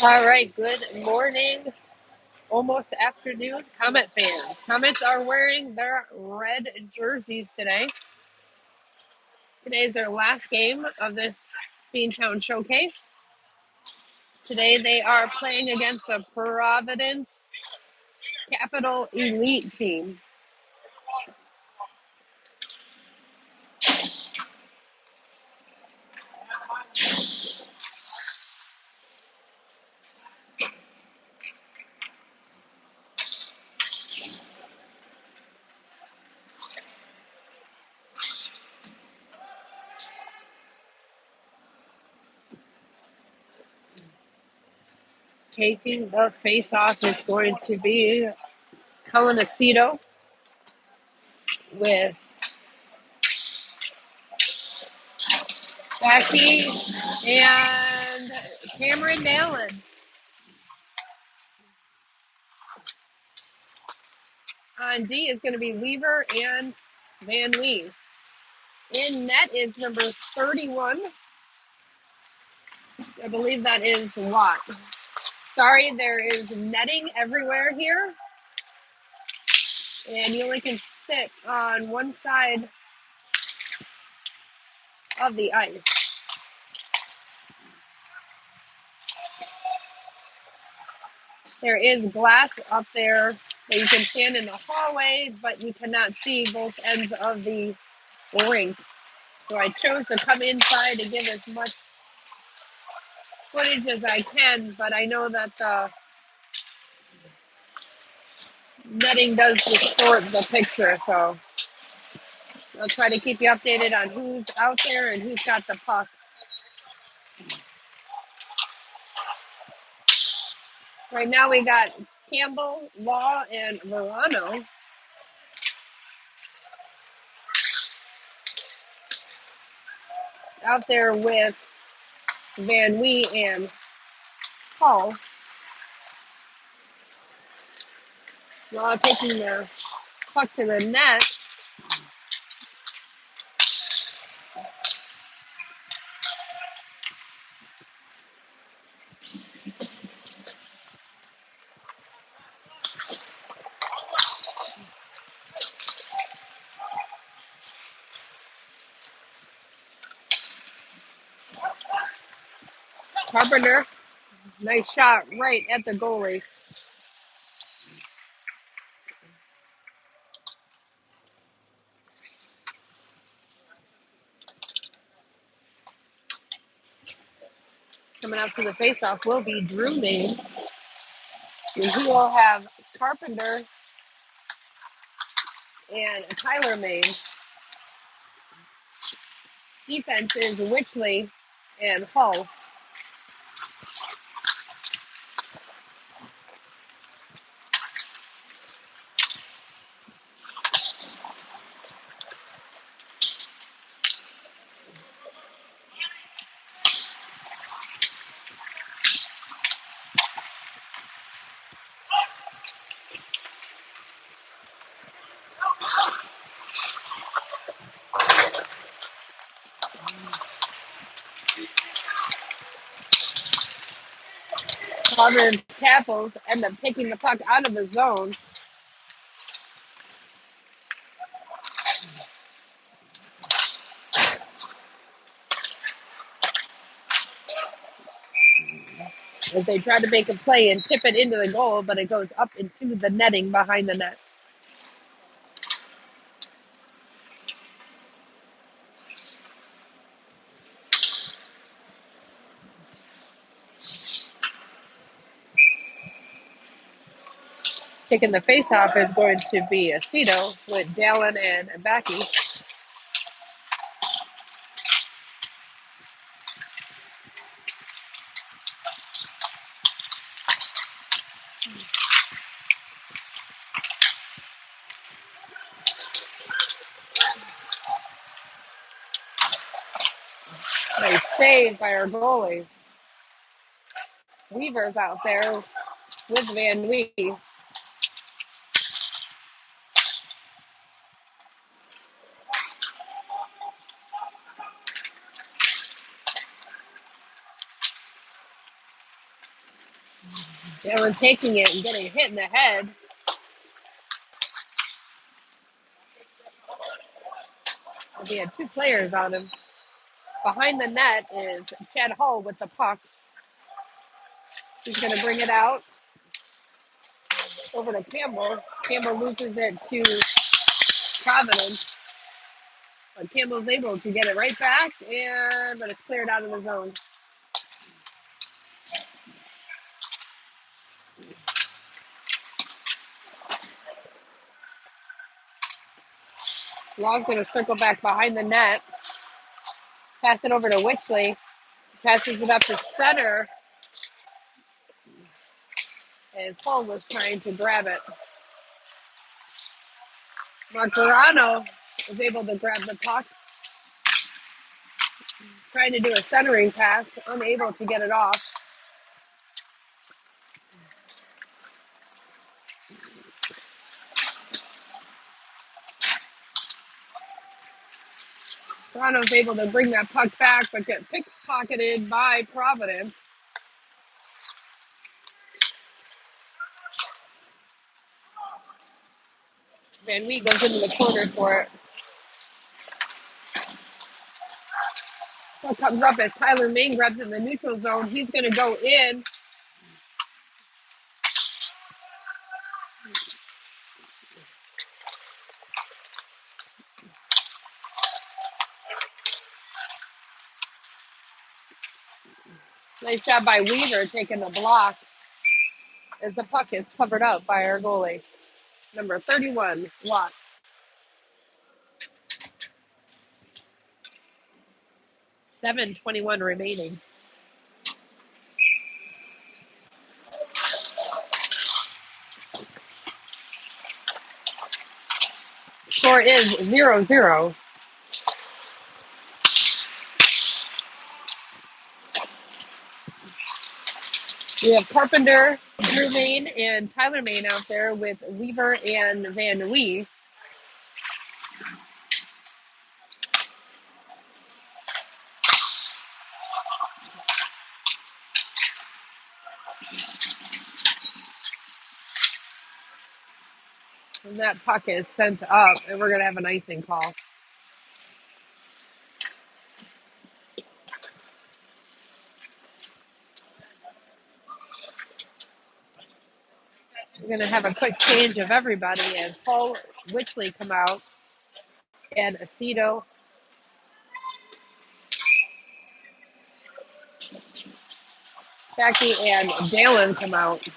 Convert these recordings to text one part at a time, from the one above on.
All right, good morning, almost afternoon, Comet fans. Comets are wearing their red jerseys today. Today is their last game of this Beantown Showcase. Today they are playing against the Providence Capital Elite team. Taking the face-off is going to be Colanacito with Becky and Cameron Dalin. On D is going to be Weaver and Van Lee. In net is number 31. I believe that is Watt. Sorry, there is netting everywhere here, and you only can sit on one side of the ice. There is glass up there that you can stand in the hallway, but you cannot see both ends of the rink. So I chose to come inside to give as much footage as I can, but I know that the netting does distort the picture, so I'll try to keep you updated on who's out there and who's got the puck. Right now we got Campbell, Law, and Verano. Out there with Van Wee and Hull. Law taking the puck to the net. Carpenter, nice shot right at the goalie. Coming out to the faceoff will be Drew Main. And he will have Carpenter and Tyler Main. Defense is Wichley and Hull. Carpenter and Capels end up taking the puck out of the zone. As they try to make a play and tip it into the goal, but it goes up into the netting behind the net. Taking the face-off is going to be Aceto with Dalin and Backy. Nice save by our goalie. Weaver's out there with Van Wee. Dalin taking it and getting hit in the head. He had two players on him. Behind the net is Chad Hull with the puck. He's going to bring it out over to Campbell. Campbell loses it to Providence. But Campbell's able to get it right back, but it's cleared out of the zone. Law's going to circle back behind the net. Pass it over to Witchley. Passes it up to center. As Hull was trying to grab it. Marcorano was able to grab the puck. Trying to do a centering pass, unable to get it off. Toronto's able to bring that puck back, but get pickpocketed by Providence. Van Wee goes into the corner for it. Puck comes up as Tyler Main grabs it in the neutral zone. He's going to go in. Nice job by Weaver taking the block as the puck is covered up by our goalie, number 31, Watt. 7:21 remaining. Score is 0-0. We have Carpenter, Drew Main, and Tyler Main out there with Weaver and Van Wee. And that puck is sent up, and we're going to have an icing call. We're going to have a quick change of everybody as Paul Witchley come out and Aceto. Becky and Dalen come out.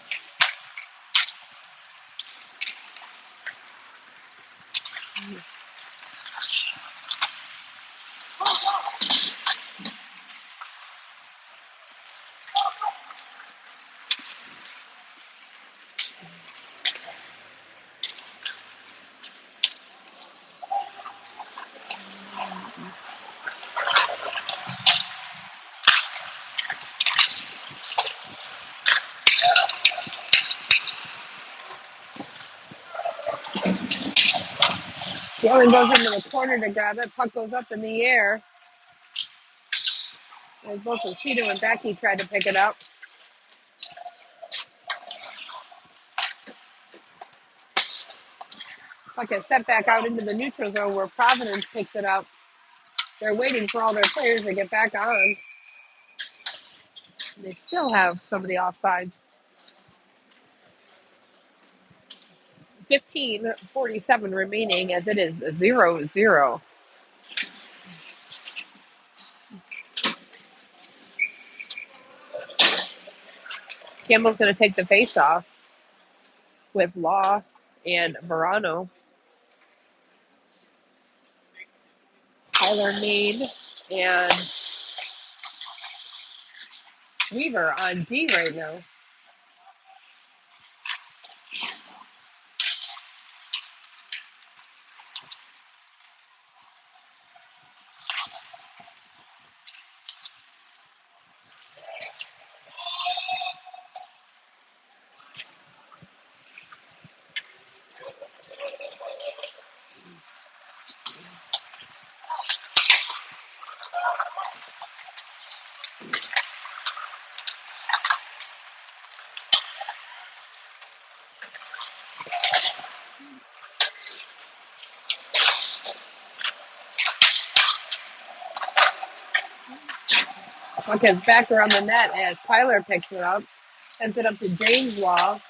Dalen goes into the corner to grab it. Puck goes up in the air. As both Aceto and Becky tried to pick it up. Puck is sent back out into the neutral zone where Providence picks it up. They're waiting for all their players to get back on. They still have somebody offsides. 15:47 remaining as it is 0-0. Campbell's going to take the face off with Law and Verano. Tyler Main and Weaver on D right now. Puck is back around the net as Tyler picks it up. Sends it up to James Law.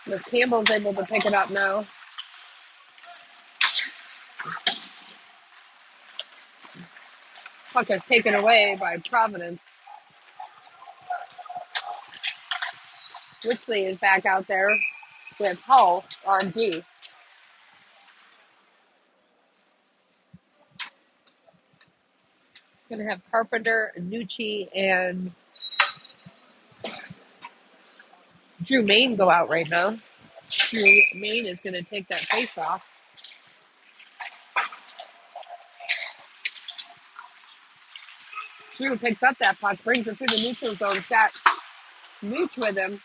But Campbell's able to pick it up now. Puck is taken away by Providence. Wichley is back out there with Hull on D. Going to have Carpenter, Nucci, and Drew Main go out right now. Drew Main is going to take that face off. Drew picks up that puck, brings it through the neutral zone. He's got Mooch with him.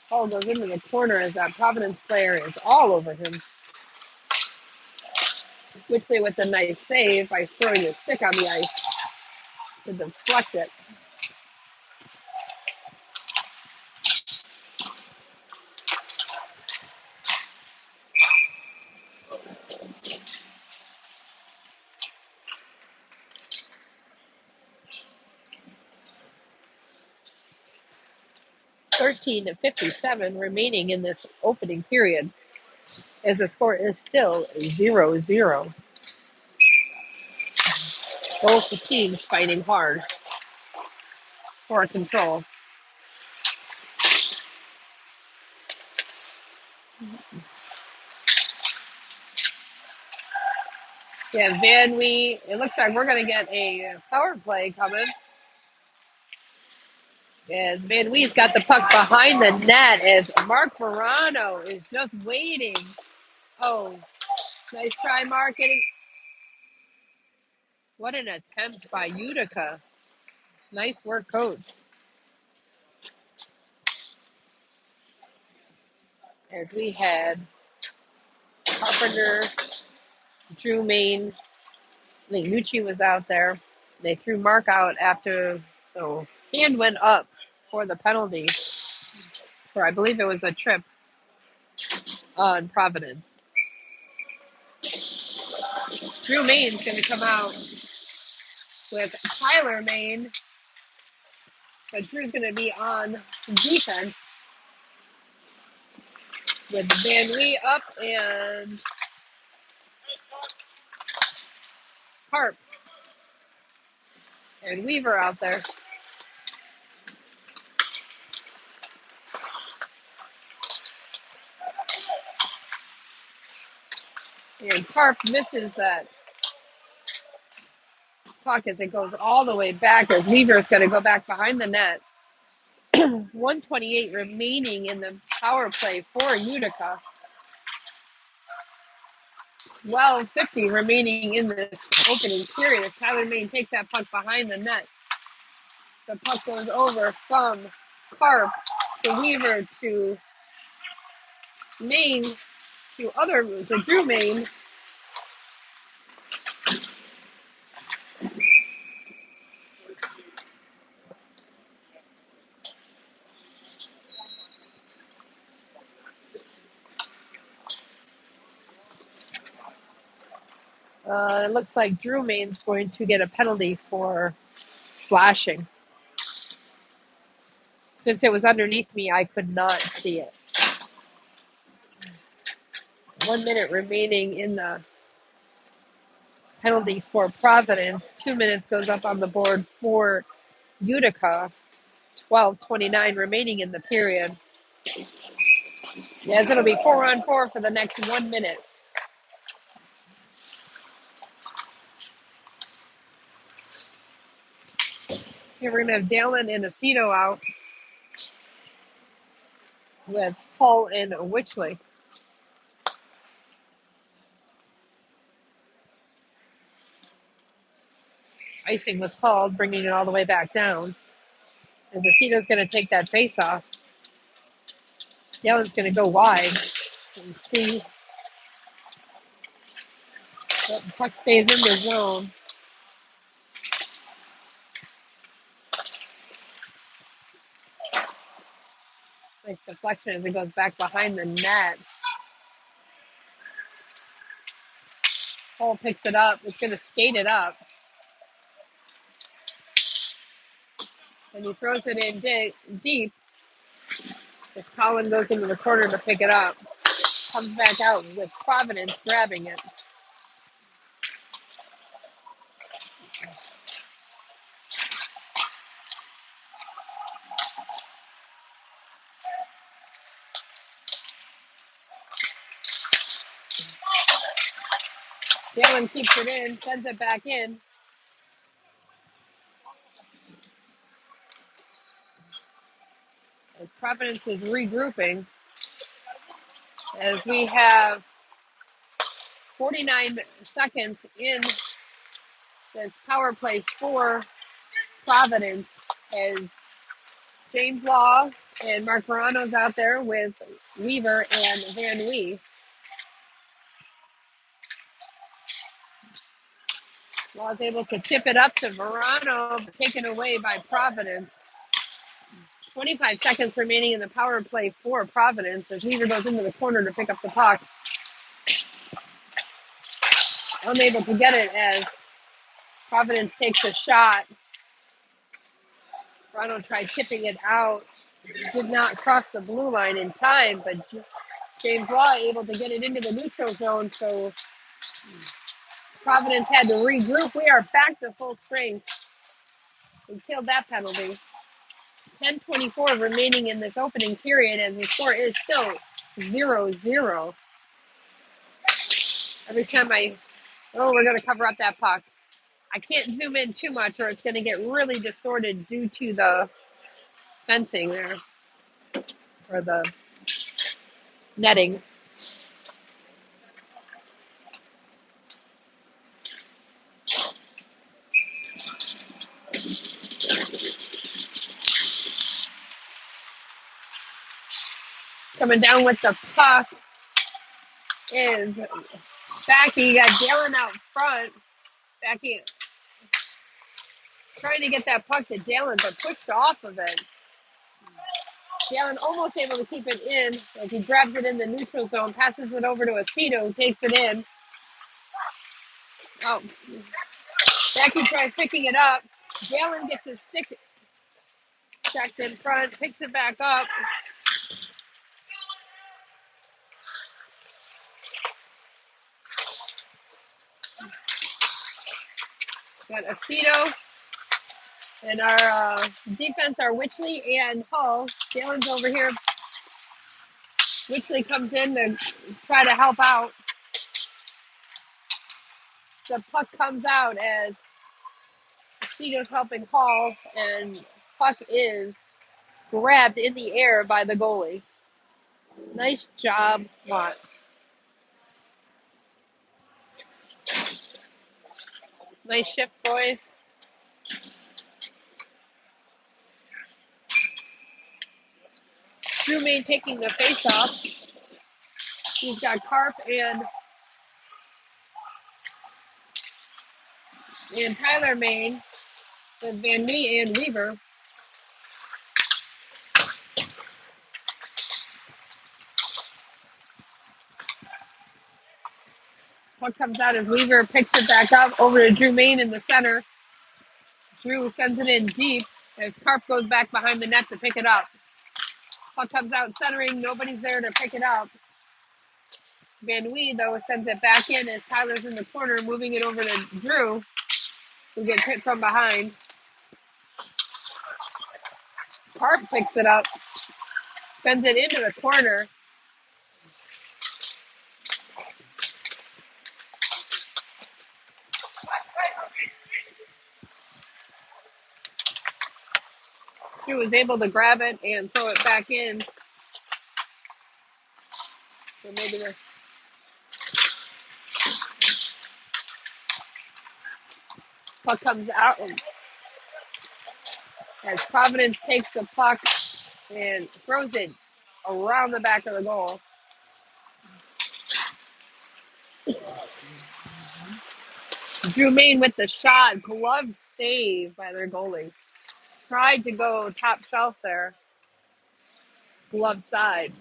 Hull goes into the corner as that Providence player is all over him. Wichley with a nice save by throwing his stick on the ice to deflect it. .13:57 remaining in this opening period as the score is still 0-0. Both the teams fighting hard for control. Yeah, Van Wee. It looks like we're going to get a power play coming. As Van Wee's got the puck behind the net as Mark Verano is just waiting. Oh, nice try, Mark. What an attempt by Utica. Nice work, coach. As we had Carpenter, Drew Main, I think Nucci was out there. They threw Mark out after the hand went up for the penalty, for I believe it was a trip on Providence. Drew Main's going to come out with Tyler Main, but Drew's going to be on defense with Van Lee up and Harp and Weaver out there. And Harp misses that puck as it goes all the way back as Weaver's going to go back behind the net. 1:28 remaining in the power play for Utica. 12:50 remaining in this opening period as Tyler Main takes that puck behind the net. The puck goes over from Harp to Weaver to Main to Drew Main. It looks like Drew Main's going to get a penalty for slashing. Since it was underneath me, I could not see it. 1 minute remaining in the penalty for Providence. 2 minutes goes up on the board for Utica. 12:29 remaining in the period. Yes, it'll be 4-on-4 for the next 1 minute. Here we're going to have Dan-Dalin and Aceto out with Hull and Wichley. Icing was called, bringing it all the way back down. As Aceto's going to take that face off. Dallin's going to go wide and see. But the puck stays in the zone. Nice deflection as it goes back behind the net. Cole picks it up. It's going to skate it up. And he throws it in deep as Colin goes into the corner to pick it up. Comes back out with Providence grabbing it. Dalin keeps it in, sends it back in. As Providence is regrouping, as we have 49 seconds in this power play for Providence, as James Law and Mark Verano's out there with Weaver and Van Wee. Law is able to tip it up to Verano, taken away by Providence. 25 seconds remaining in the power play for Providence as Weaver goes into the corner to pick up the puck. Unable to get it as Providence takes a shot. Verano tried tipping it out. Did not cross the blue line in time, but James Law able to get it into the neutral zone, so Providence had to regroup. We are back to full strength. We killed that penalty. 10:24 remaining in this opening period, and the score is still 0-0. Every time we're going to cover up that puck. I can't zoom in too much or it's going to get really distorted due to the fencing there, or the netting. Coming down with the puck is Backy. You got Dalin out front. Backy trying to get that puck to Dalin, but pushed off of it. Dalin almost able to keep it in as he grabs it in the neutral zone, passes it over to Aceto, who takes it in. Oh, Backy tries picking it up. Dalin gets his stick checked in front, picks it back up. Got Aceto. And our defense are Witchley and Hull. Dalen's over here. Witchley comes in to try to help out. The puck comes out as Aceto's helping Hull, and puck is grabbed in the air by the goalie. Nice job, Watt. Nice shift, boys. Drew May taking the face off. He's got Carp and Tyler Main with Van Mee and Weaver. Puck comes out as Weaver picks it back up over to Drew Main in the center. Drew sends it in deep as Carp goes back behind the net to pick it up. Puck comes out centering. Nobody's there to pick it up. Van Wee, though, sends it back in as Tyler's in the corner, moving it over to Drew, who gets hit from behind. Carp picks it up, sends it into the corner. Drew was able to grab it and throw it back in. So maybe the puck comes out as Providence takes the puck and throws it around the back of the goal. Drew Main with the shot, glove save by their goalie. Tried to go top shelf there. glove side.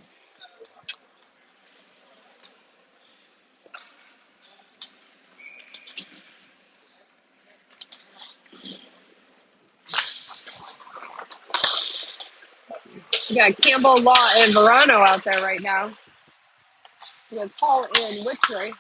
We got Campbell, Law, and Verano out there right now with Paul and Witchery.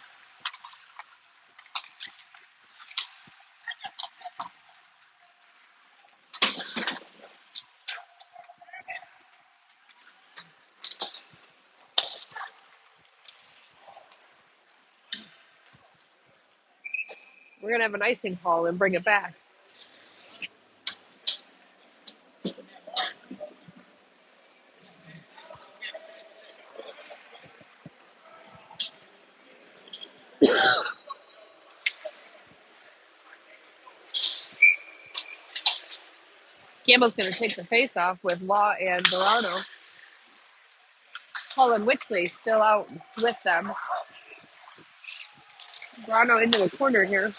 We're going to have an icing call and bring it back. Campbell's going to take the face off with Law and Verano. Paul and Witchley still out with them. Verano into the corner here.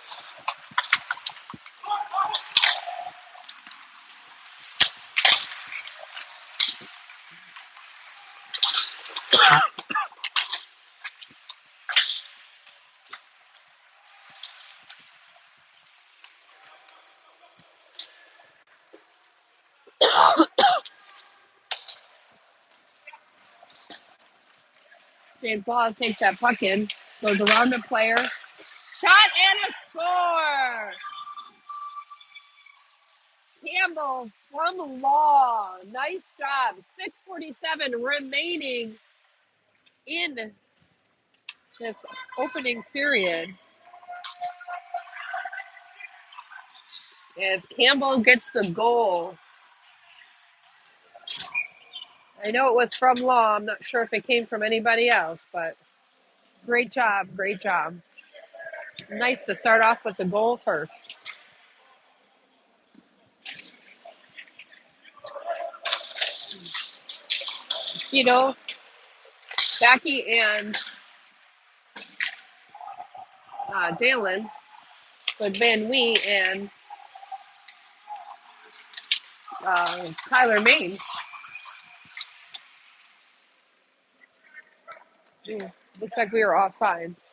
James Law takes that puck in, goes around the player. Shot and a score! Campbell from Law. Nice job. 6:47 remaining in this opening period. As Campbell gets the goal. I know it was from Law. I'm not sure if it came from anybody else, but great job. Great job. Nice to start off with the goal first. Tito, Becky, and Dan-Dalin with Van Wee and Tyler Main. Looks like we were offsides.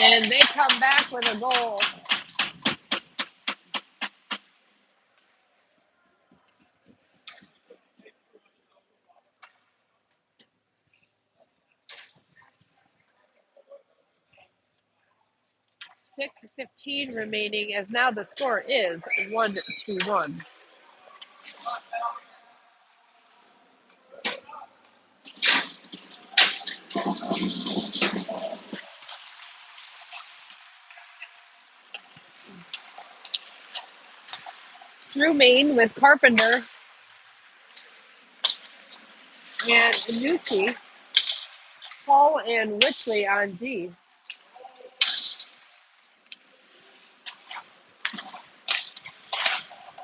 And they come back with a goal. .6:15 remaining, as now the score is 1-1. Drew Main with Carpenter and Nucci. Paul and Witchley on D.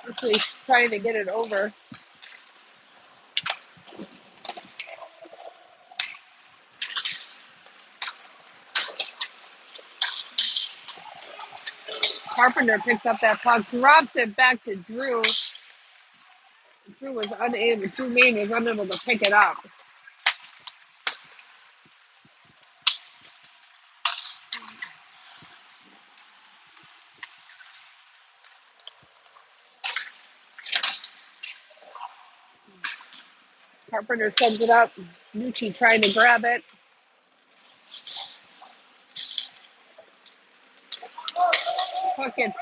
Witchley's trying to get it over. Carpenter picks up that puck, drops it back to Drew. Drew Main was unable to pick it up. Carpenter sends it up. Nucci trying to grab it. Puck gets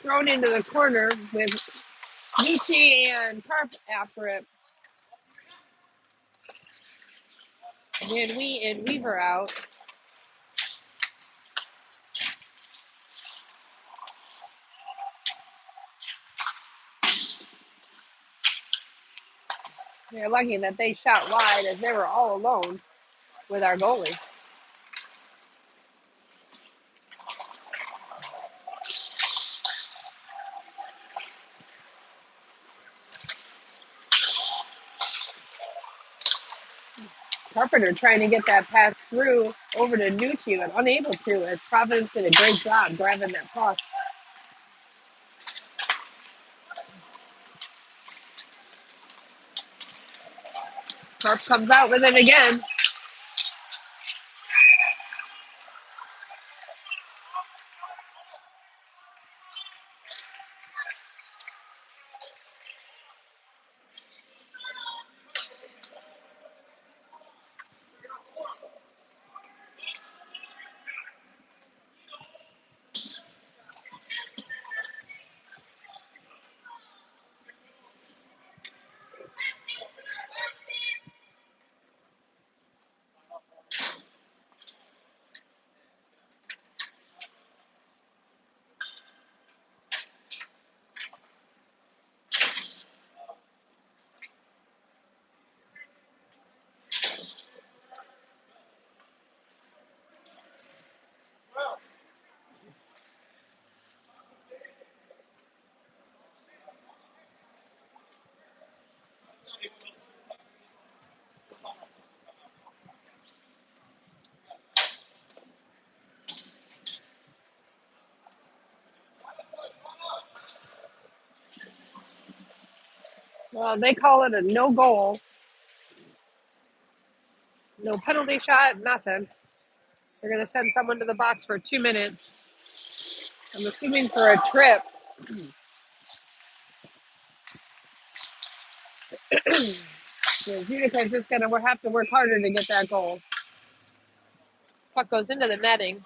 thrown into the corner with Nucci and Carp after it. Van Wee and Weaver out. They're lucky that they shot wide as they were all alone with our goalie. Carpenter trying to get that pass through over to Nucci, but unable to, as Providence did a great job grabbing that puck. Carp comes out with it again. Well, they call it a no goal. No penalty shot, nothing. They're going to send someone to the box for 2 minutes. I'm assuming for a trip. Utica is just going to have to work harder to get that goal. Puck goes into the netting.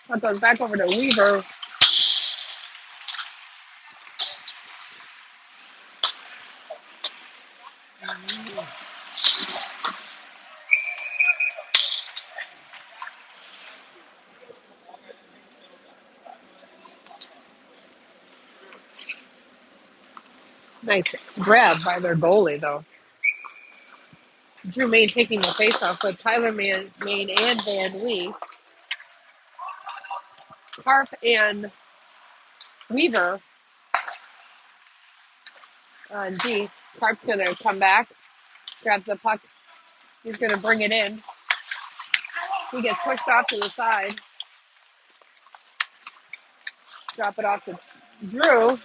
Puck goes back over to Weaver. Nice grab by their goalie, though. Drew Main taking the faceoff with Tyler Main and Van Lee. Carp and Weaver on D. Carp's going to come back, grabs the puck. He's going to bring it in. He gets pushed off to the side. Drop it off to Drew.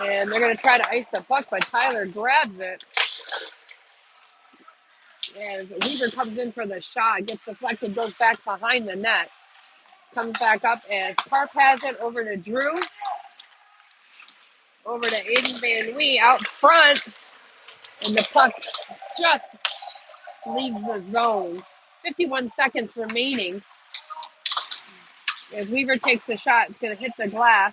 And they're going to try to ice the puck, but Tyler grabs it. As Weaver comes in for the shot, gets deflected, goes back behind the net. Comes back up as Carp has it over to Drew. Over to Aiden Van Wee out front. And the puck just leaves the zone. 51 seconds remaining. As Weaver takes the shot, it's going to hit the glass.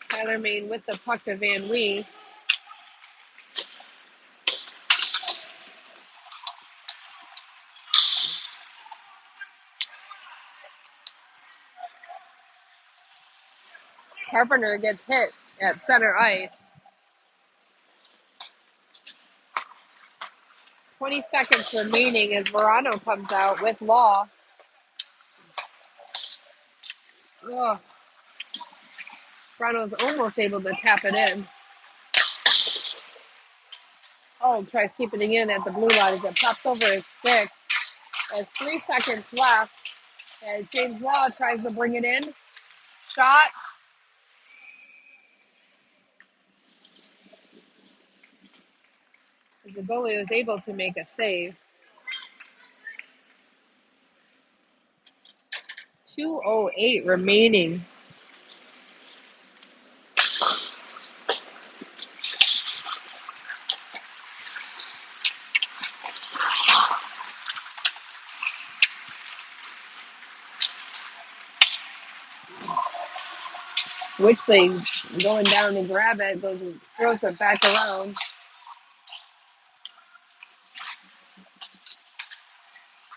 Tyler Main with the puck to Van Wee. Carpenter gets hit at center ice. 20 seconds remaining as Verano comes out with Law. Oh, Verano's almost able to tap it in. Oh, tries keeping it in at the blue line as it pops over his stick. There's 3 seconds left as James Law tries to bring it in. Shot. As the goalie was able to make a save. 2:08 remaining. Witchling going down to grab it, goes and throws it back around.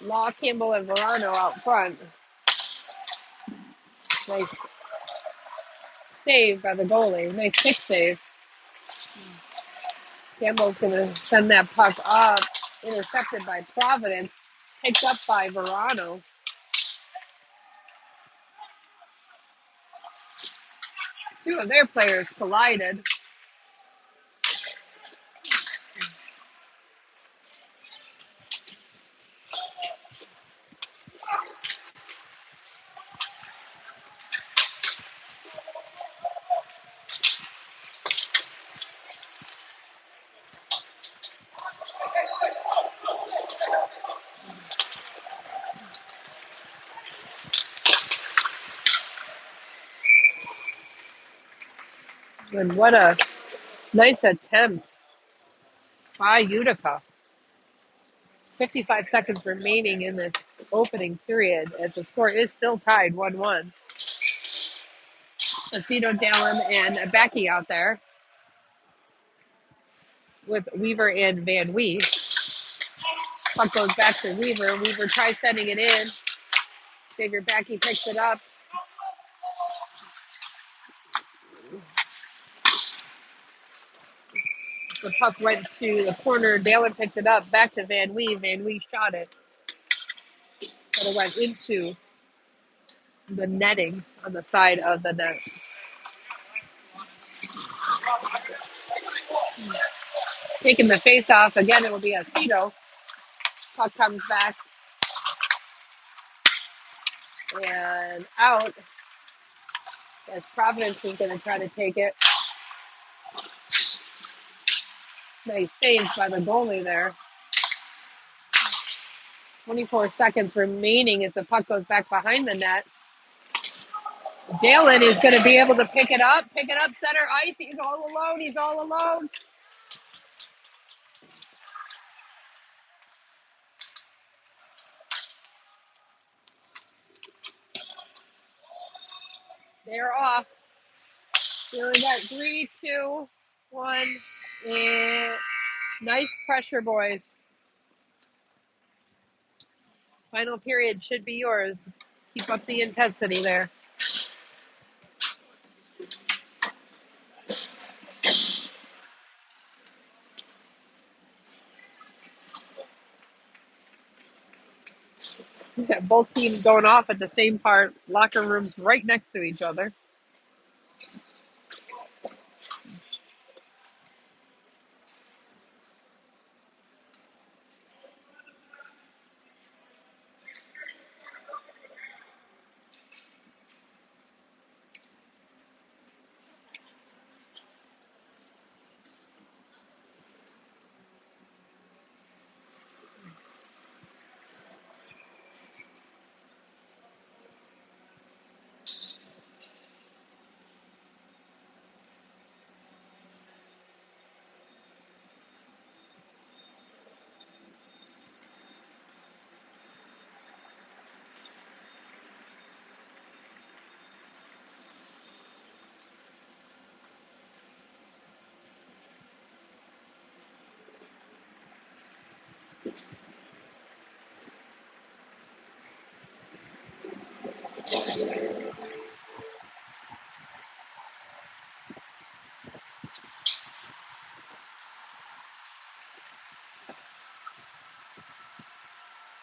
Law, Campbell, and Verano out front. Nice save by the goalie. Nice kick save. Campbell's going to send that puck up. Intercepted by Providence. Picked up by Verano. Two of their players collided. And what a nice attempt by Utica. 55 seconds remaining in this opening period as the score is still tied 1-1. Aceto, Dallin, and Becky out there with Weaver and Van Wee. Puck goes back to Weaver. Weaver tries sending it in. Xavier Becky picks it up. The puck went to the corner. Dallin picked it up. Back to Van Wee. Van Wee shot it. But it went into the netting on the side of the net. Taking the face off. Again, it will be Aceto. Puck comes back. And out. As Providence is going to try to take it. Nice save by the goalie there. 24 seconds remaining as the puck goes back behind the net. Dallin is going to be able to pick it up center ice. He's all alone. They're off. We only got 3, 2, 1, and nice pressure, boys. Final period should be yours. Keep up the intensity there. We've got both teams going off at the same part. Locker rooms right next to each other.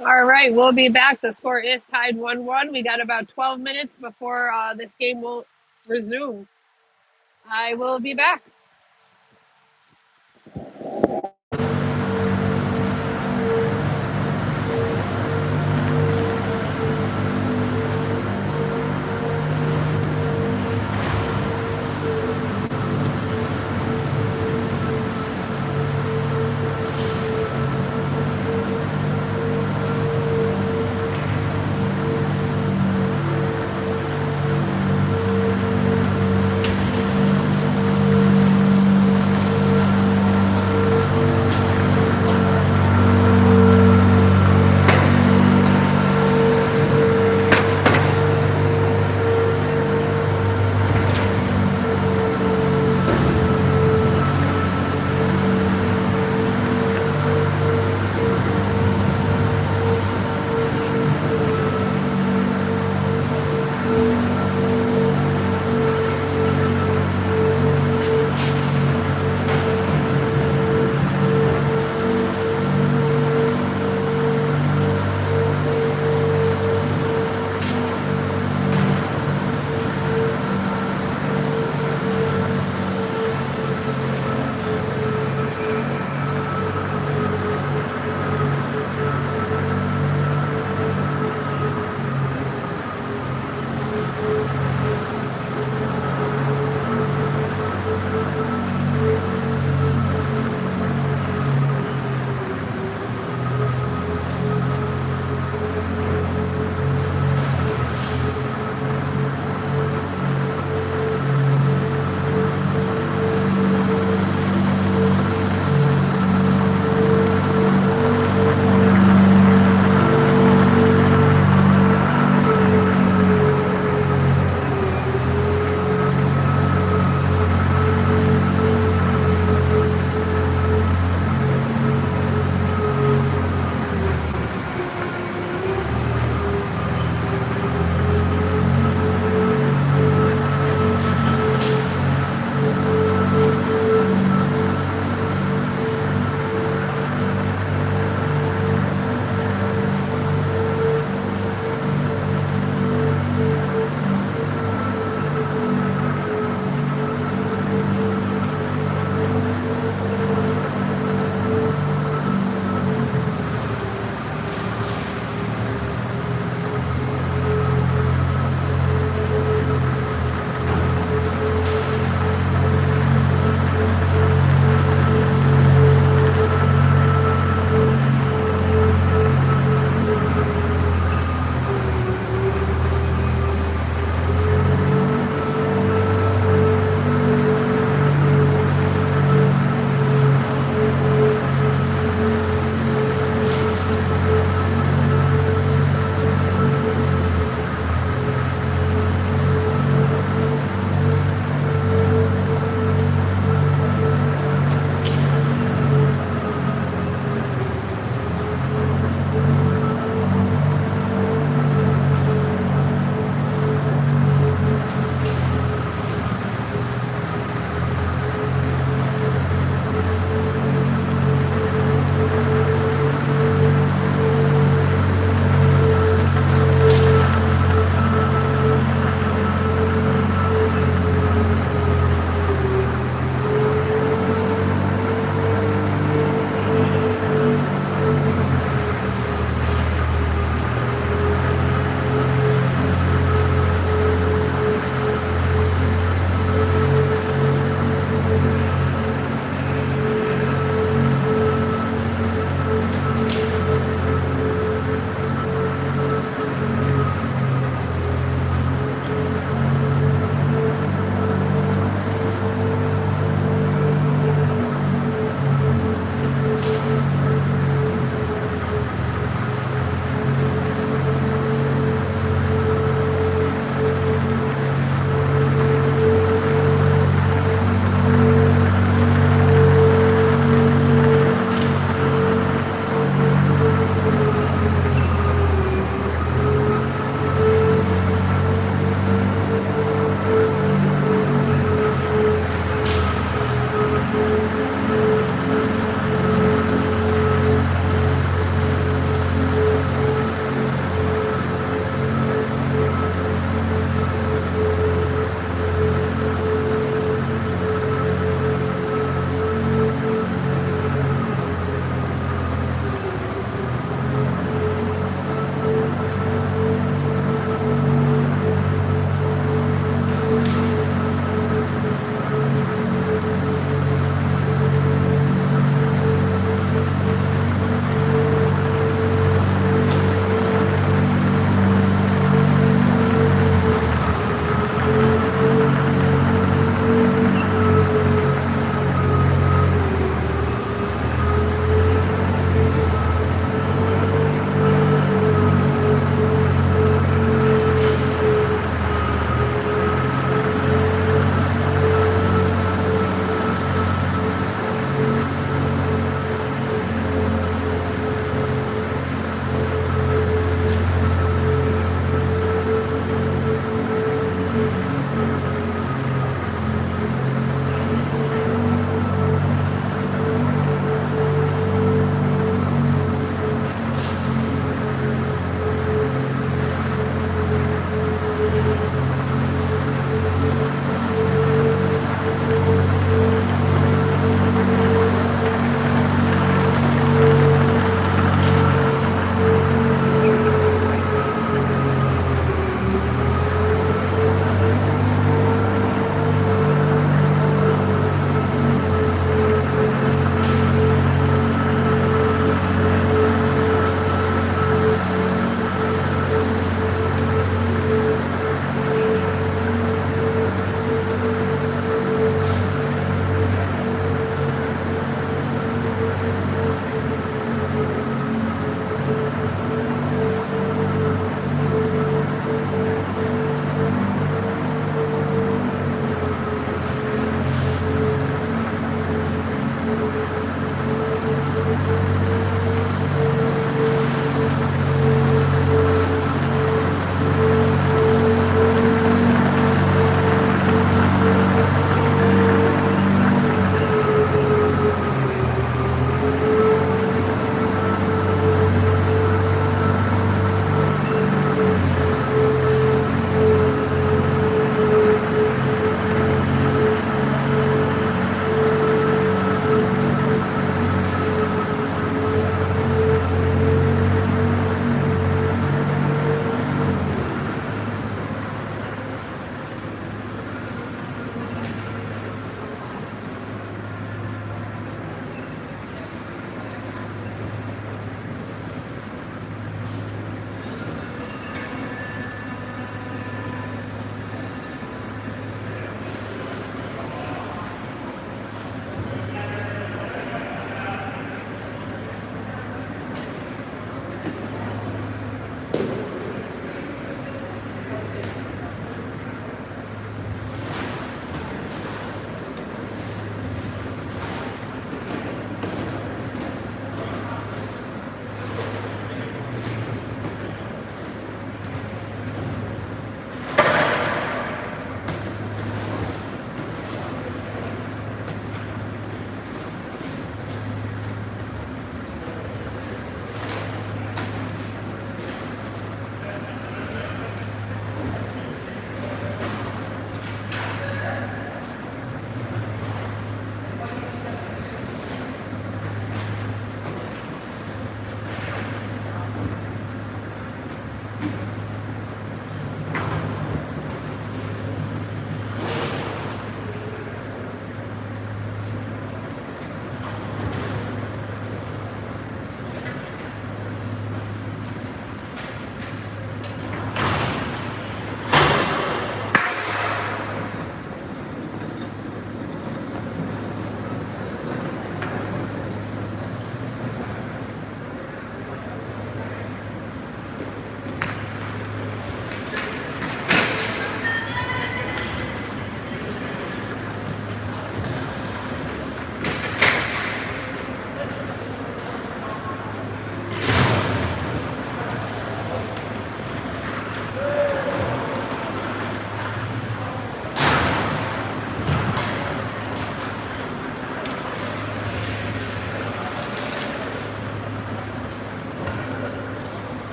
All right, we'll be back. The score is tied 1-1. We got about 12 minutes before this game will resume. I will be back.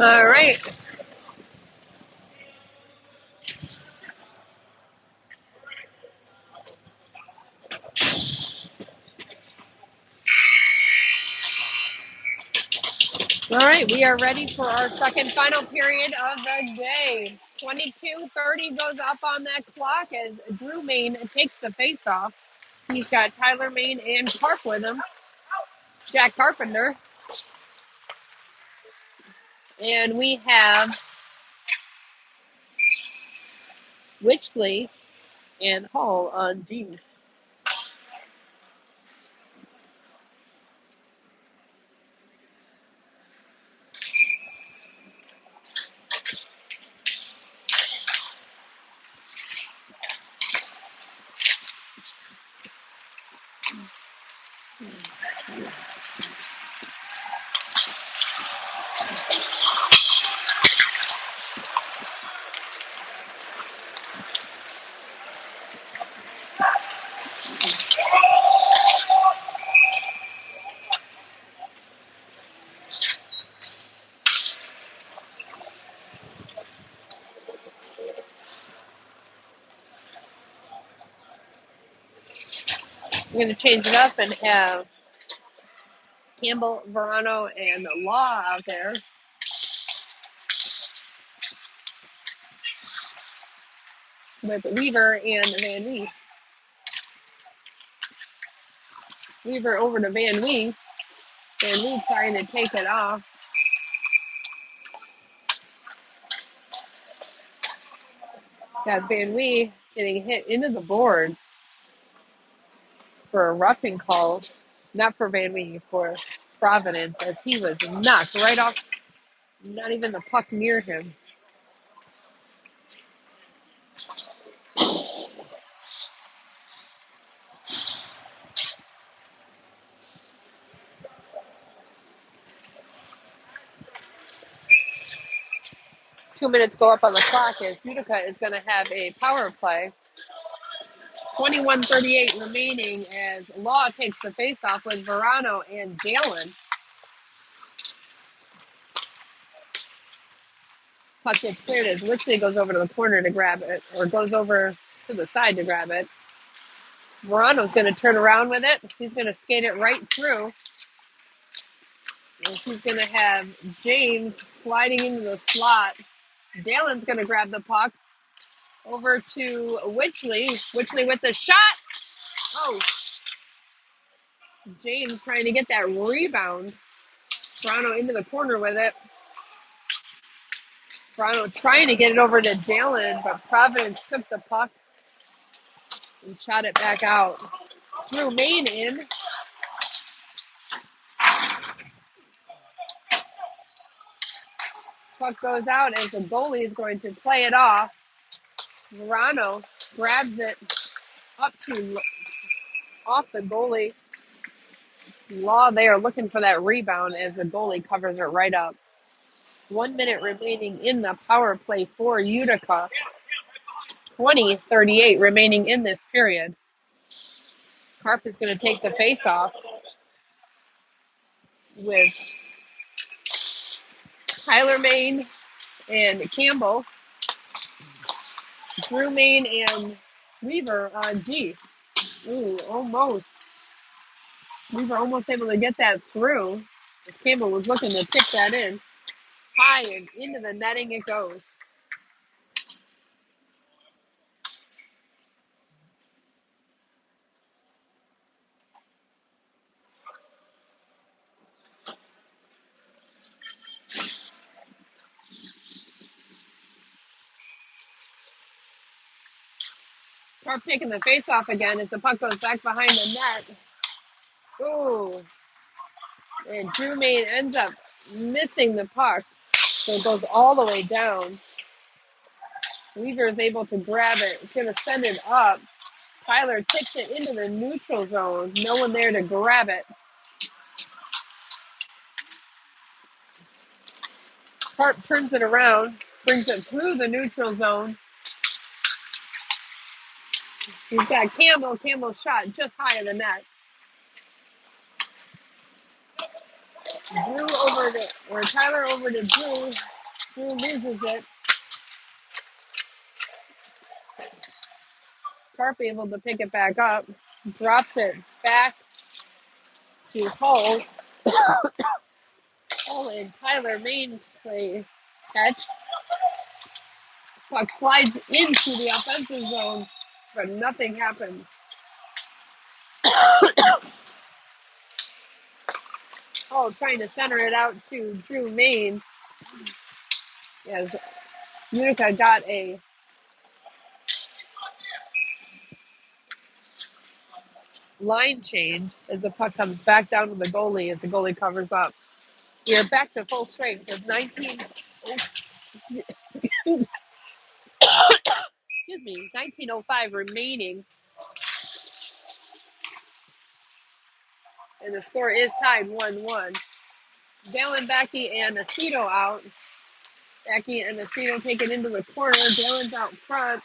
All right. All right, we are ready for our second final period of the day. 22:30 goes up on that clock as Drew Main takes the face off. He's got Tyler Main and Carp with him, Jack Carpenter. And we have Witchley and Hall on D. We're going to change it up and have Campbell, Verano, and Law out there. With Weaver and Van Wee. Weaver over to Van Wee. Van Wee trying to take it off. Got Van Wee getting hit into the boards for a roughing call. Not for Van Wee, for Providence, as he was knocked right off. Not even the puck near him. Two minutes go up on the clock as Utica is going to have a power play. 21:38 remaining as Law takes the faceoff with Verano and Dalin. Puck gets cleared as Witchley goes over to the corner to grab it, or goes over to the side to grab it. Verano's going to turn around with it. He's going to skate it right through. And he's going to have James sliding into the slot. Dalin's going to grab the puck over to Witchley. Witchley with the shot. Oh, James trying to get that rebound. Verano into the corner with it. Verano trying to get it over to Dalin, but Providence took the puck and shot it back out. Drew Main in. Puck goes out as the goalie is going to play it off. Verano grabs it up to off the goalie. Law there looking for that rebound as the goalie covers it right up. 1 minute remaining in the power play for Utica. 20:38 remaining in this period. Carp is going to take the face off with Tyler Main and Campbell. Drew Main and Weaver on D. Ooh, almost. Weaver almost able to get that through as Campbell was looking to tip that in. High and into the netting it goes. Carp taking the face off again as the puck goes back behind the net. Ooh. And Drew Main ends up missing the puck. So it goes all the way down. Weaver is able to grab it. It's going to send it up. Tyler tips it into the neutral zone. No one there to grab it. Carp turns it around, brings it through the neutral zone. He's got Campbell. Campbell's shot just high of the net. Tyler over to Drew. Drew loses it. Carp able to pick it back up. Drops it back to Hull. Hull and Tyler main play catch. Puck slides into the offensive zone, but nothing happens. Hull trying to center it out to Drew Main. As Utica got a line change as the puck comes back down to the goalie as the goalie covers up. We are back to full strength with 19:05 remaining. And the score is tied 1-1. Dan-Dalin, Backy, and Aceto out. Backy and Aceto take it into the corner. Dan-Dalin's out front.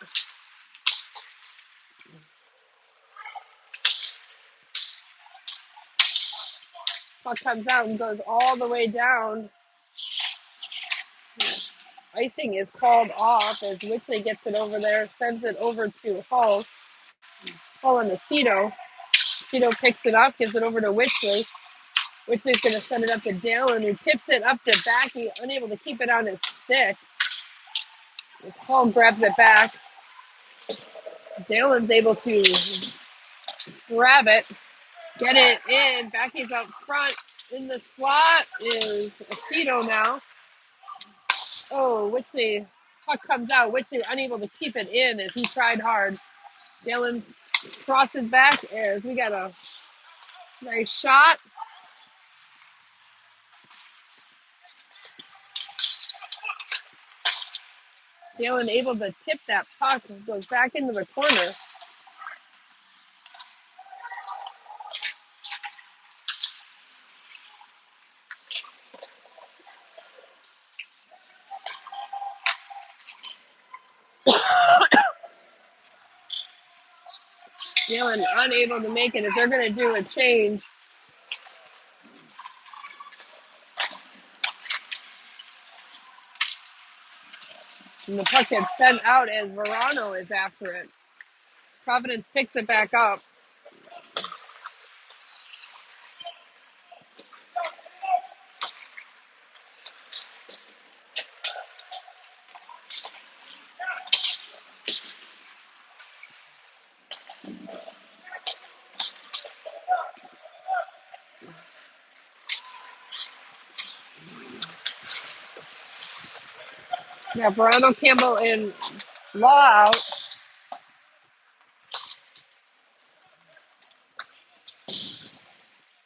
Puck comes out and goes all the way down. Icing is called off as Wichley gets it over there, sends it over to Hull. Hull and Aceto. Aceto picks it up, gives it over to Wichley. Wichley's going to send it up to Dan-Dalin, who tips it up to Backy, unable to keep it on his stick. As Hull grabs it back. Dan-Dalin's able to grab it, get it in. Backy's up front. In the slot is Aceto now. Oh, Wichley, puck comes out. Wichley unable to keep it in as he tried hard. Dan-Dalin crosses back as we got a nice shot. Dan-Dalin able to tip that puck and goes back into the corner. Dan-Dalin unable to make it as they're going to do a change. And the puck gets sent out as Verano is after it. Providence picks it back up. Yeah, Verano, Campbell, and Law out.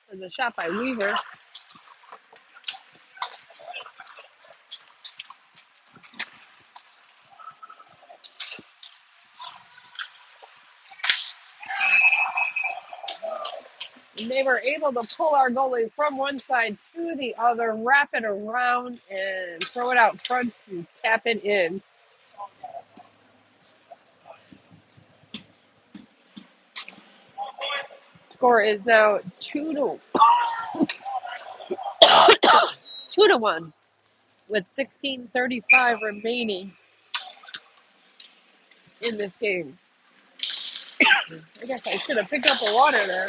There's a shot by Weaver. And they were able to pull our goalie from one side to the other, wrap it around, and throw it out front to tap it in. Score is now 2-1 with 16:35 remaining in this game. I guess I should have picked up the water there.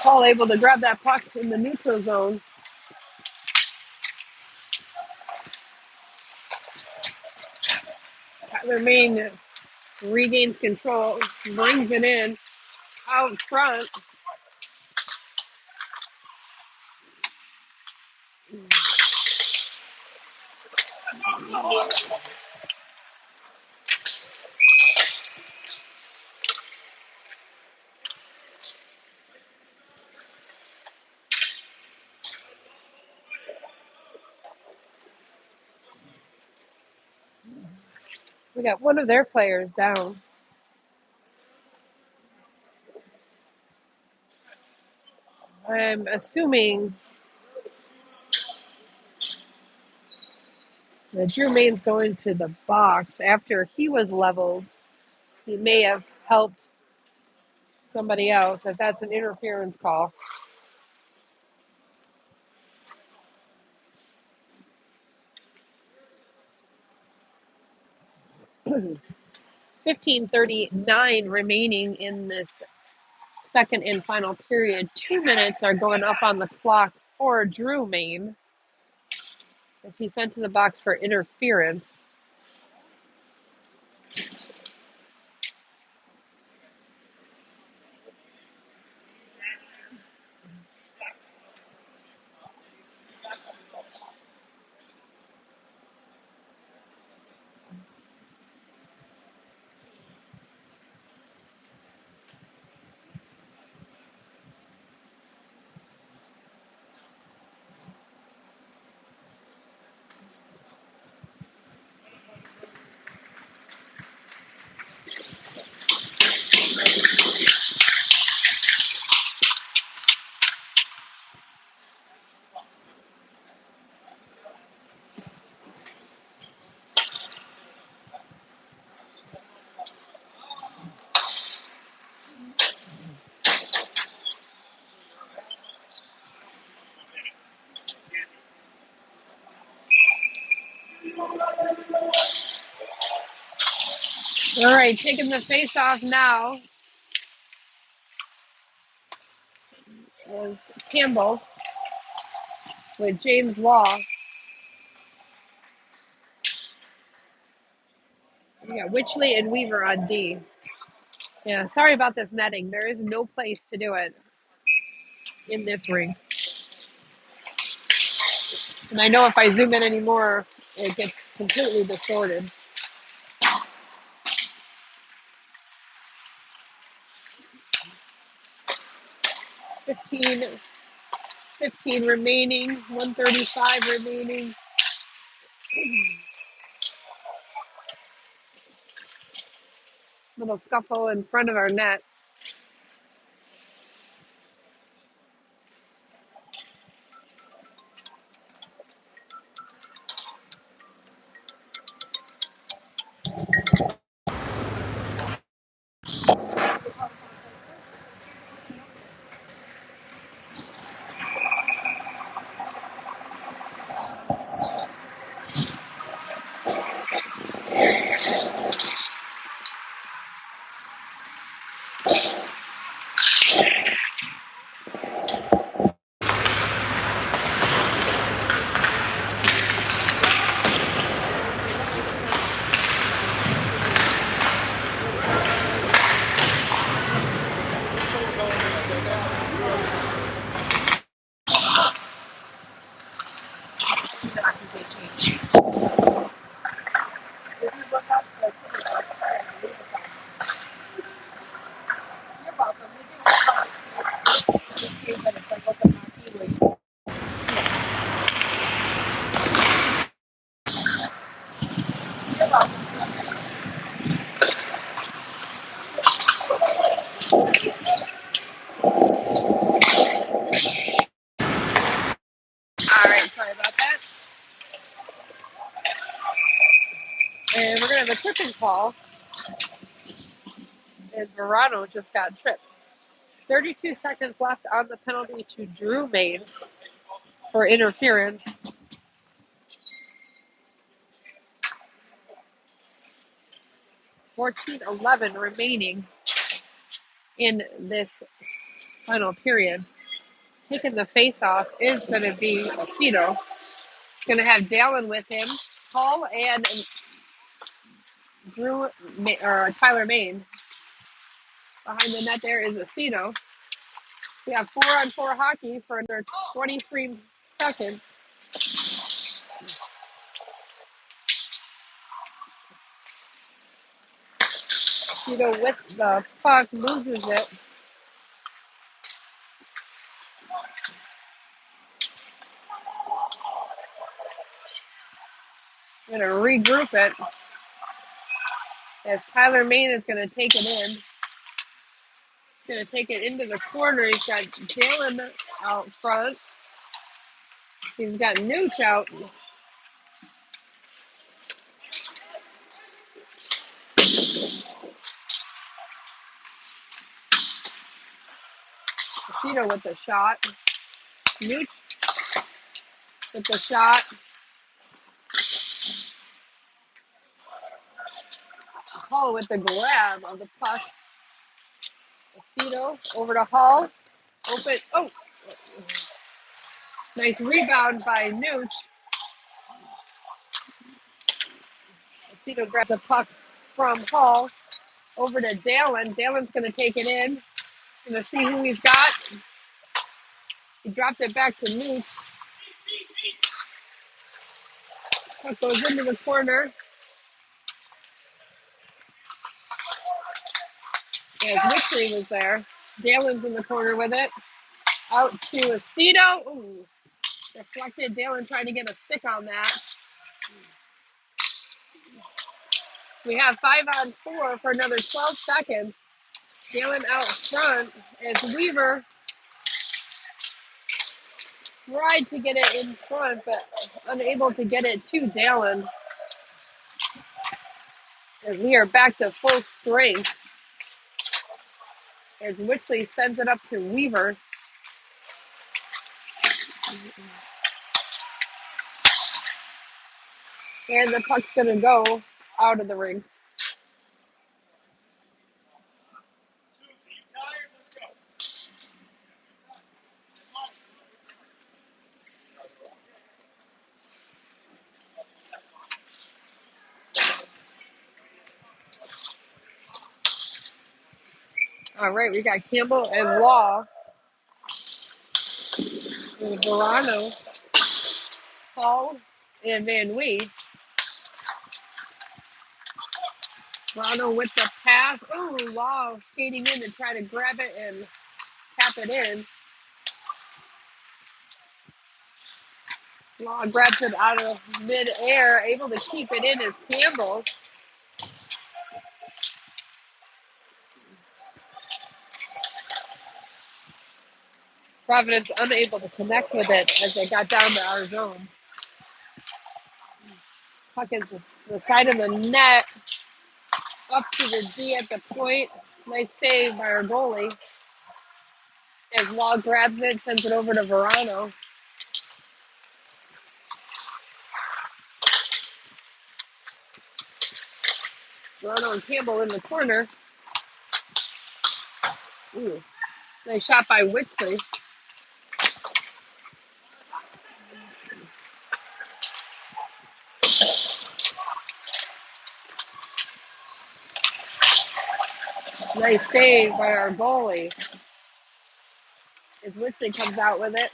Paul able to grab that puck in the neutral zone. Tyler Main regains control, brings it in out front. We got one of their players down. I'm assuming that Drew Main's going to the box after he was leveled. He may have helped somebody else, as that's an interference call. 15:39 remaining in this second and final period. 2 minutes are going up on the clock for Drew Main as he's sent to the box for interference. All right, taking the face off now is Campbell with James Law. We got Witchley and Weaver on D. Yeah, sorry about this netting. There is no place to do it in this ring. And I know if I zoom in anymore, it gets completely distorted. 15 remaining, 135 remaining. Little scuffle in front of our net. All right, sorry about that. And we're going to have a tripping call as Verano just got tripped. 32 seconds left on the penalty to Drew Main for interference. 14:11 remaining in this final period. Taking the face off is going to be Aceto. Going to have Dan-Dalin with him. Paul and Tyler Main. Behind the net there is Aceto. We have 4-on-4 hockey for another 23 seconds. Aceto with the puck loses it. Going to regroup it. As Tyler Main is going to take it in. He's going to take it into the corner. He's got Jalen out front. He's got Nooch out. Aceto with the shot. Nooch with the shot. Hall with the grab of the puck. Aceto over to Hall. Open. Oh, nice rebound by Nooch. Aceto grabs the puck from Hall. Over to Dalen. Dalen's going to take it in. Going to see who he's got. He dropped it back to Nooch. Puck goes into the corner. As Wixley was there. Dalen's in the corner with it. Out to Aceto. Ooh, deflected. Dalen trying to get a stick on that. We have 5-on-4 for another 12 seconds. Dalen out front as Weaver tried to get it in front, but unable to get it to Dalen. As we are back to full strength. As Wixley sends it up to Weaver. And the puck's going to go out of the ring. All right, we got Campbell and Law. With Verano, Hall, and Van Wee. Verano with the pass. Oh, Law skating in to try to grab it and tap it in. Law grabs it out of midair, able to keep it in as Campbell. Providence unable to connect with it as they got down to our zone. Puck is the side of the net, up to the D at the point. Nice save by our goalie. As Law grabs it, sends it over to Verano. Verano and Campbell in the corner. Ooh, nice shot by Wixley. Nice save by our goalie. As Wixley comes out with it,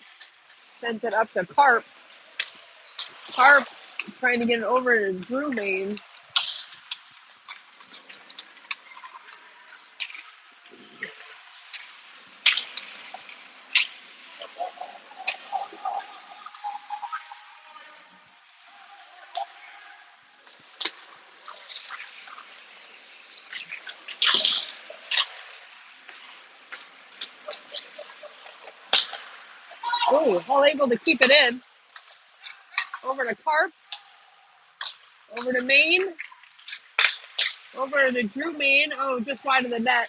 sends it up to Carp. Carp trying to get it over to Drew Main. Oh, Hall able to keep it in. Over to Carp. Over to Main. Over to Drew Main. Oh, just wide of the net.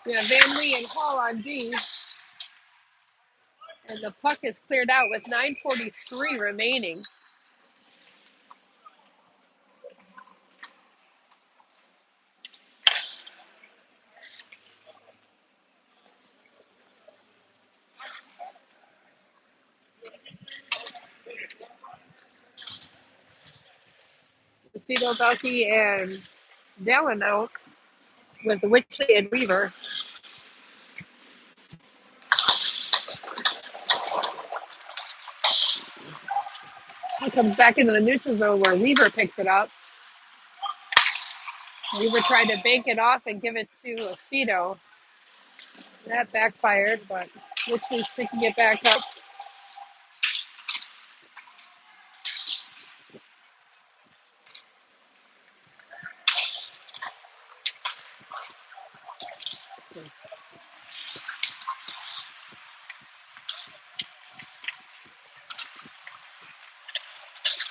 We have Van Lee and Hall on D. And the puck is cleared out with 9:43 remaining. Aceto, Belkey, and Dallin out with Wixley and Weaver. He comes back into the neutral zone where Weaver picks it up. Weaver tried to bank it off and give it to Aceto. That backfired, but Richmond's picking it back up.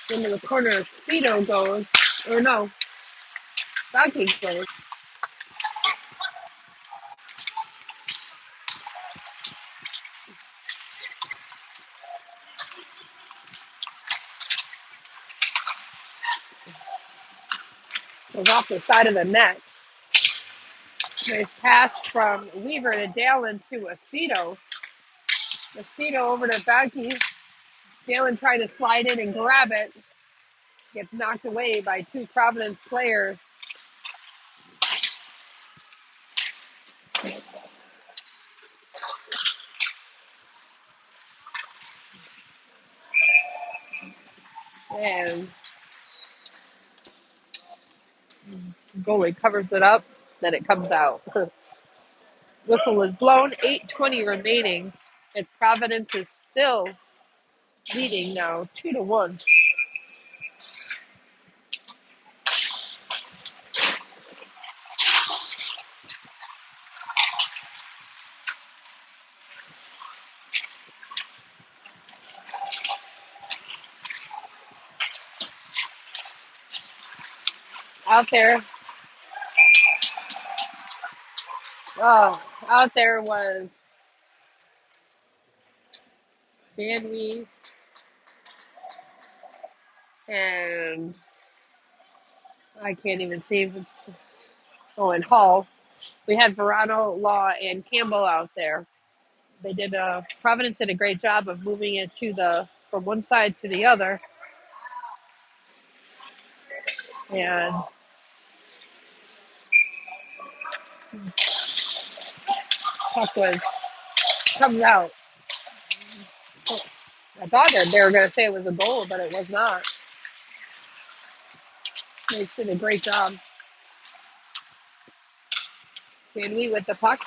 Into the corner, Speedo goes, or no, Doggy goes. Goes off the side of the net. Nice pass from Weaver to Dallin to Aceto. Aceto over to Baggy. Dallin trying to slide in and grab it. Gets knocked away by two Providence players. And goalie covers it up. Then it comes out. Whistle is blown. 8:20 remaining. It's Providence is still leading now, 2-1. Out there, out there was Van and I can't even see if it's and Hall. We had Verano, Law, and Campbell out there. They did Providence did a great job of moving it from one side to the other, and puck comes out. I thought that they were going to say it was a goal, but it was not. They did a great job. Van Wee with the puck,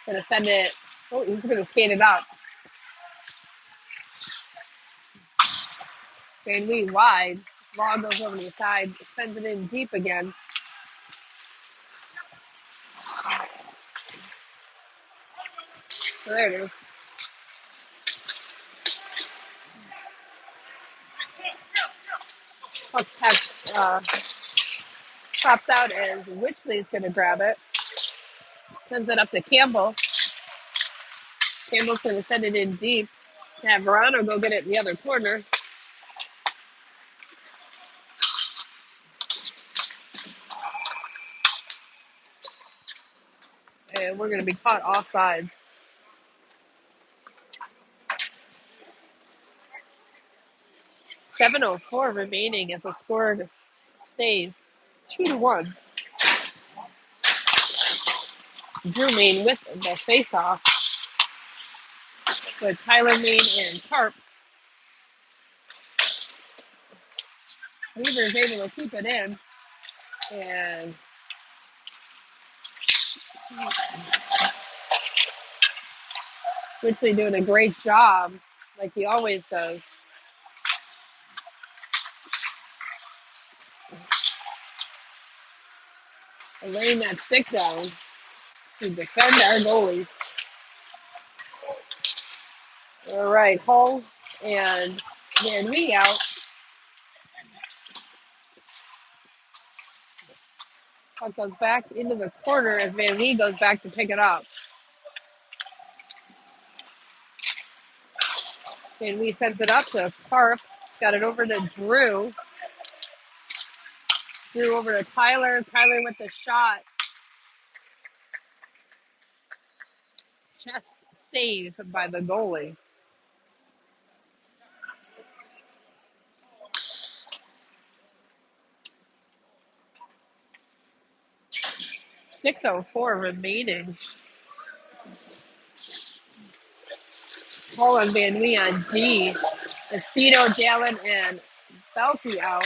going to send it. Oh, he's going to skate it out. Van Wee wide. Law goes over to the side, sends it in deep again. So there it is. Puck pops out as Witchley's going to grab it. Sends it up to Campbell. Campbell's going to send it in deep. To have Verano go get it in the other corner. And we're going to be caught offsides. .704 remaining as the score stays 2-1. Drew Main with the face-off with Tyler Main and Carp. Weaver is able to keep it in. And Ridgely doing a great job, like he always does. And laying that stick down to defend our goalie. All right, Hull and Van Wee out. Puck goes back into the corner as Van Wee goes back to pick it up. Van Wee sends it up to Carp. Got it over to Drew. Drew over to Tyler. Tyler with the shot. Chest save by the goalie. .604 remaining. Hull and Van Wee on D. Aceto, Dallin, and Belky out.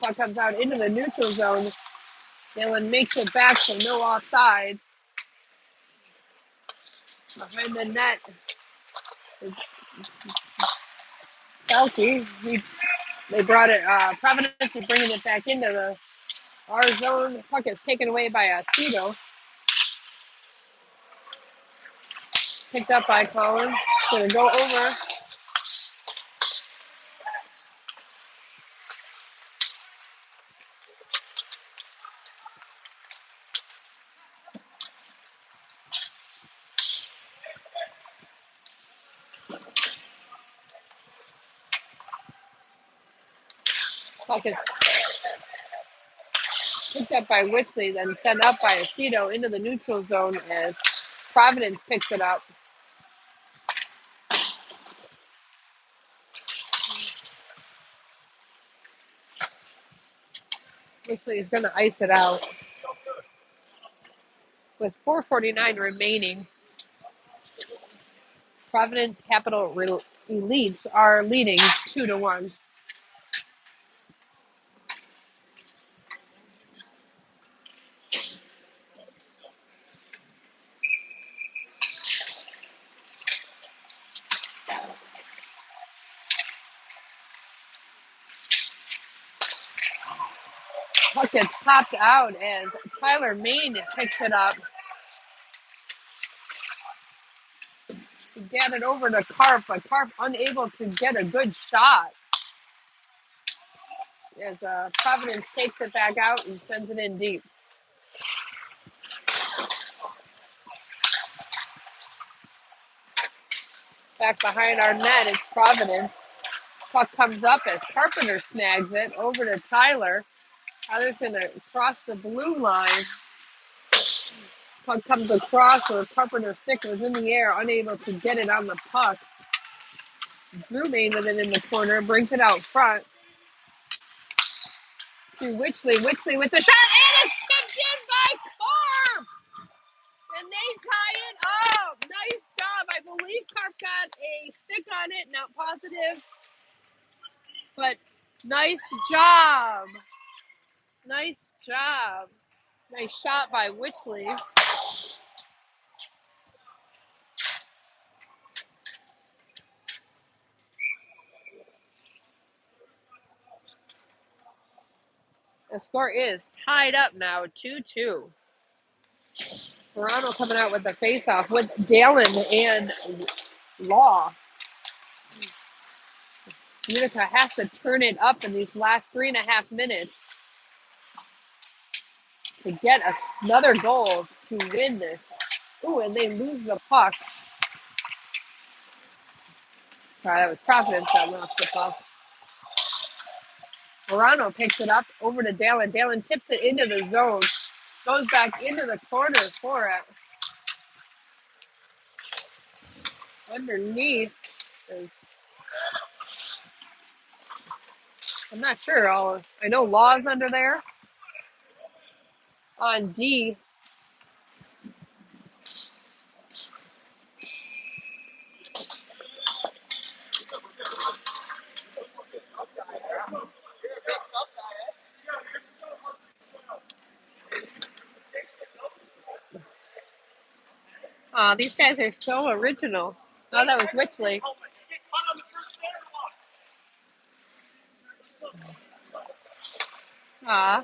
Puck comes out into the neutral zone. Dylan makes it back, so no offsides. Behind the net is Selke. They brought it. Providence is bringing it back into our zone. Puck is taken away by Aceto. Picked up by Collins. Going to go over. Puck is picked up by Whitley, then sent up by Aceto into the neutral zone as Providence picks it up. Whitley is going to ice it out. With 4:49 remaining, Providence Capital Elites are leading 2-1. Puck gets popped out as Tyler Main picks it up. He got it over to Karp, but Karp unable to get a good shot. As Providence takes it back out and sends it in deep. Back behind our net is Providence. Puck comes up as Carpenter snags it over to Tyler. Tyler's going to cross the blue line. Puck comes across where Carpenter's stick was in the air, unable to get it on the puck. Drew Main with it in the corner, brings it out front to Whitley. Whitley with the shot, and it's tipped in by Carp! And they tie it up. Nice job. I believe Carp got a stick on it, not positive. But nice job. Nice job. Nice shot by Whitley. The score is tied up now, 2-2. Toronto coming out with the faceoff with Dan-Dalin and Law. Utica has to turn it up in these last 3.5 minutes to get another goal to win this. Ooh, and they lose the puck. Sorry, that was Providence that lost the puck. Toronto picks it up over to Dan-Dalin. Dan-Dalin tips it into the zone. Goes back into the corner for it. Underneath is, I'm not sure. I know Law's under there. On D. Aw, these guys are so original. Oh, that was Whitley. Aw,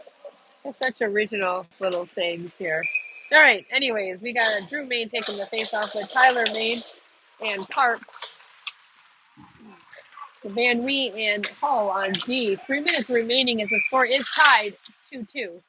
they're such original little sayings here. All right, anyways, we got Drew Main taking the face off with Tyler Main and Carp. Van Wee and Hall on D. 3 minutes remaining as the score is tied 2-2.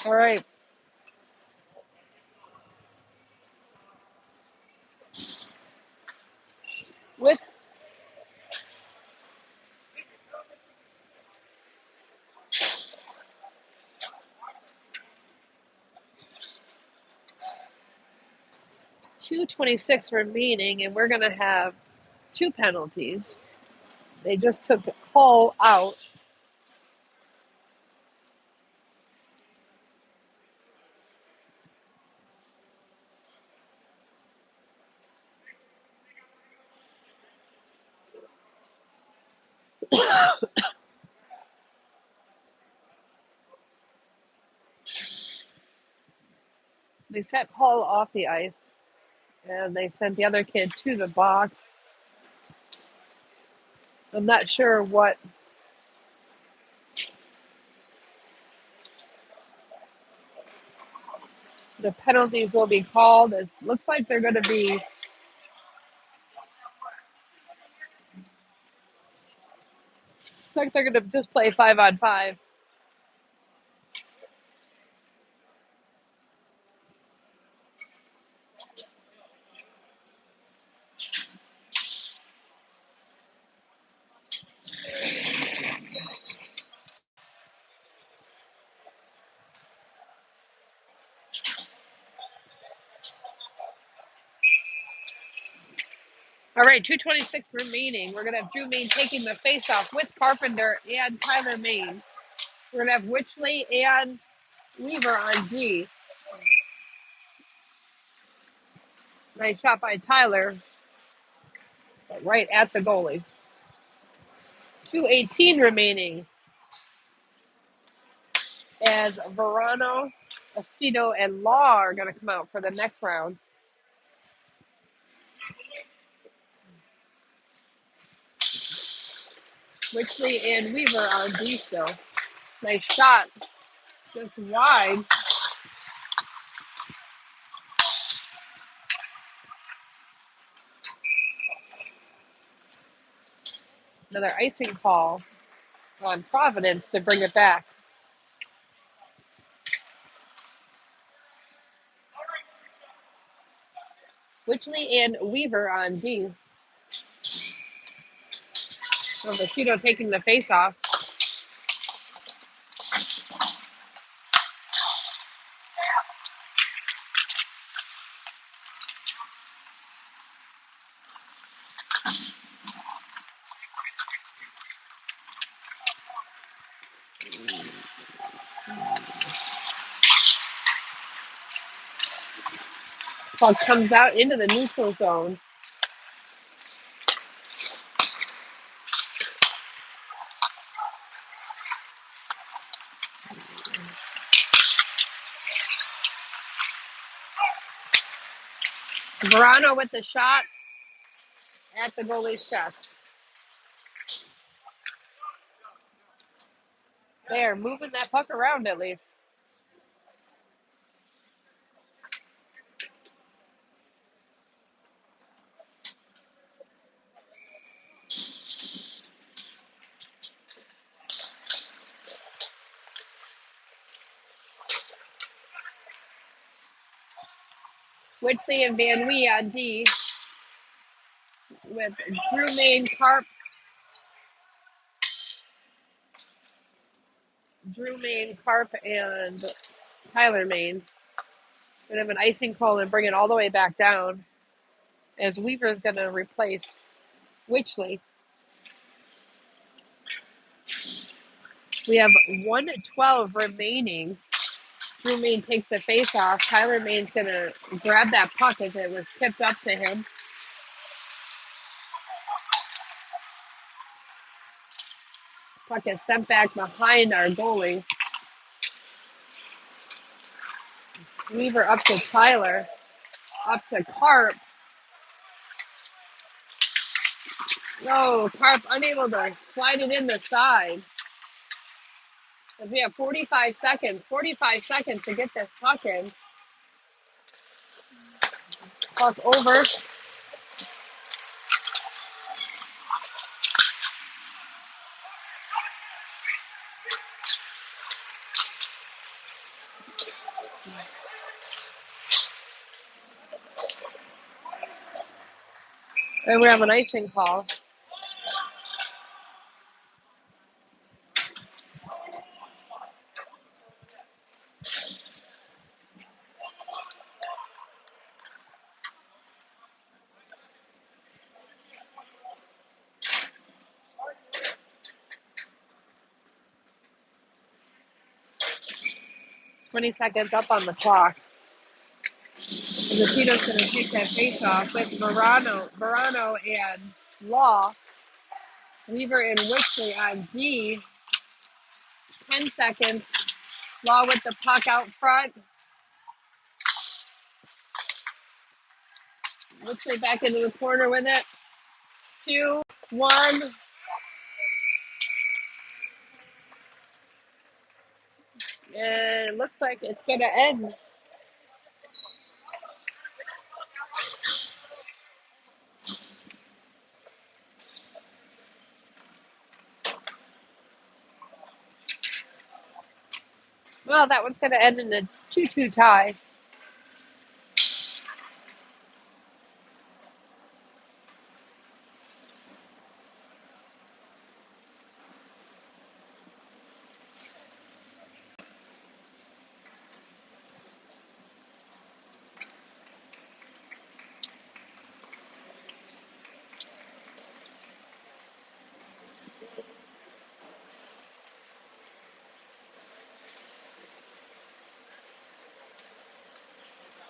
All right. With 2:26 remaining, and we're going to have 2 penalties. They just took Hull out. They set Hull off the ice, and they sent the other kid to the box. I'm not sure what the penalties will be called. It looks like they're going to be. Looks like they're going to just play 5-on-5. All right, 2:26 remaining. We're going to have Drew Main taking the faceoff with Carpenter and Tyler Main. We're going to have Witchley and Weaver on D. Nice shot by Tyler, but right at the goalie. 2:18 remaining as Verano, Aceto, and Law are going to come out for the next round. Witchley and Weaver on D still. Nice shot, just wide. Another icing call on Providence to bring it back. Witchley and Weaver on D. So Aceto taking the face off. Puck comes out into the neutral zone. Verano with the shot at the goalie's chest. They're moving that puck around at least. Witchley and Van Wee on D with Drew Main, Carp, and Tyler Main. We're going to have an icing call and bring it all the way back down as Weaver is going to replace Witchley. We have 1:12 remaining. Drew Main takes the face off. Tyler Main's going to grab that puck as it was tipped up to him. Puck is sent back behind our goalie. Weaver up to Tyler. Up to Carp. No, Carp unable to slide it in the side. As we have 45 seconds to get this puck in. Puck over. And we have an icing call. "20 seconds up on the clock. Lucido's going to take that face off with Verano and Law. Weaver and Wixley on D. 10 seconds. Law with the puck out front. Wixley back into the corner with it. 2, 1. And it looks like it's going to end. Well, that one's going to end in a 2-2 tie.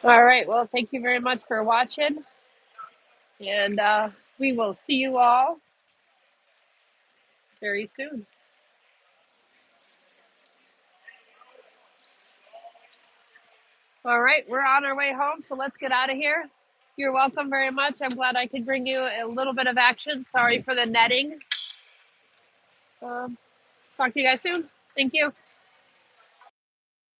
All right. Well, thank you very much for watching. And we will see you all very soon. All right. We're on our way home, so let's get out of here. You're welcome very much. I'm glad I could bring you a little bit of action. Sorry for the netting. Talk to you guys soon. Thank you.